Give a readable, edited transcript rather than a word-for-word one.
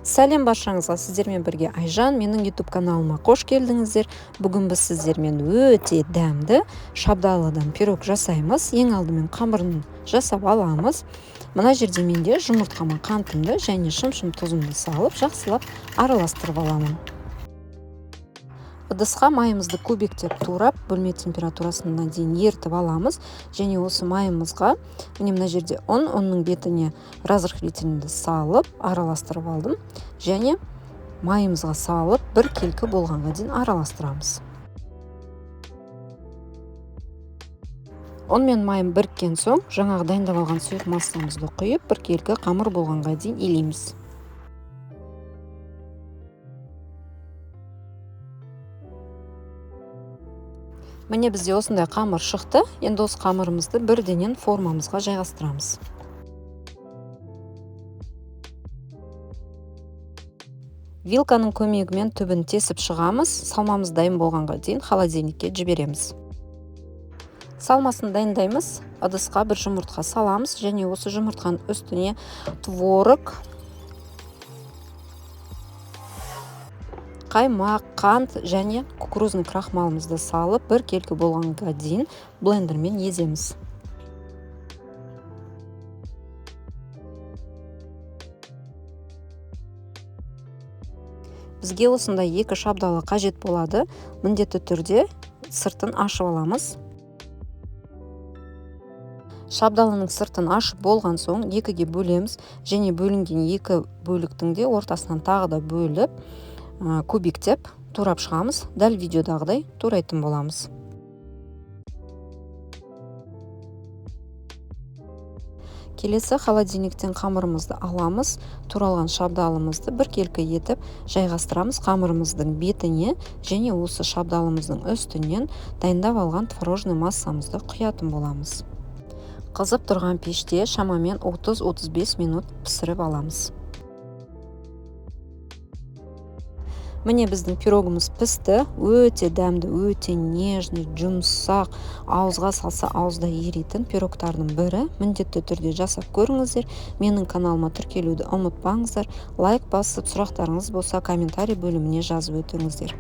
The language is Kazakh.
Сәлем баршаңызға, сіздермен бірге Айжан, менің YouTube каналыма қош келдіңіздер. Бүгін біз сіздермен өте дәмді шабдалыдан пирог жасаймыз. Ең алдымен қамырын жасап аламыз. Мына жерде менде жұмыртқама қантымды және шым-шым тұзымды салып, жақсылап араластырып аламын. Ыдысқа майымызды кубиктеп турап, бөлме температурасына дейін ертіп аламыз. Және осы майымызға, мына жерде ұнның бетіне разрыхлительді салып, араластырып алдым. Және майымызға салып, бір келкі болғанға дейін араластырамыз. Он мен майым біріккен соң, жаңағы дайындап алған сұйық массамызды құйып, бір келкі қамыр болғанға дейін илейміз. Міне бізде осындай қамыр шықты. Енді осы қамырымызды бірденен формамызға жайғастырамыз. Вилканың көмегімен түбін тесіп шығамыз. Салмамыз дайын болғанға дейін холодильникке жібереміз. Салмасын дайындаймыз. Ыдысқа бір жұмыртқа саламыз және осы жұмыртқаның үстіне творог, қаймақ, қант және кукурузный крахмалымызды салып, бір келкі болғанға дейін блендермен еземіз. Бізге осындай екі шабдалы қажет болады. Міндетті түрде сыртын ашып аламыз. Шабдалының сыртын ашып болған соң екіге бөлеміз және бөлінген екі бөліктің де ортасынан тағы да бөліп, кубиктеп турап шығамыз. Дәл видеодағыдай турайтын боламыз. Келесі холодильниктен қамырымызды аламыз. Туралған шабдалымызды бір келкі етіп жайғастырамыз қамырымыздың бетіне және осы шабдалымыздың үстінен дайындап алған творожный массамызды құятын боламыз. Қызып тұрған пеште шамамен 30-35 минут пісіріп аламыз. Міне біздің пирогымыз пісті. Өте дәмді, өте нежный, жұмсақ, ауызға салса ауызда еритін пирогтардың бірі. Міндетті түрде жасап көріңіздер. Менің каналыма тіркелуді ұмытпаңыздар. Лайк басып, сұрақтарыңыз болса комментарий бөліміне жазып өтіңіздер.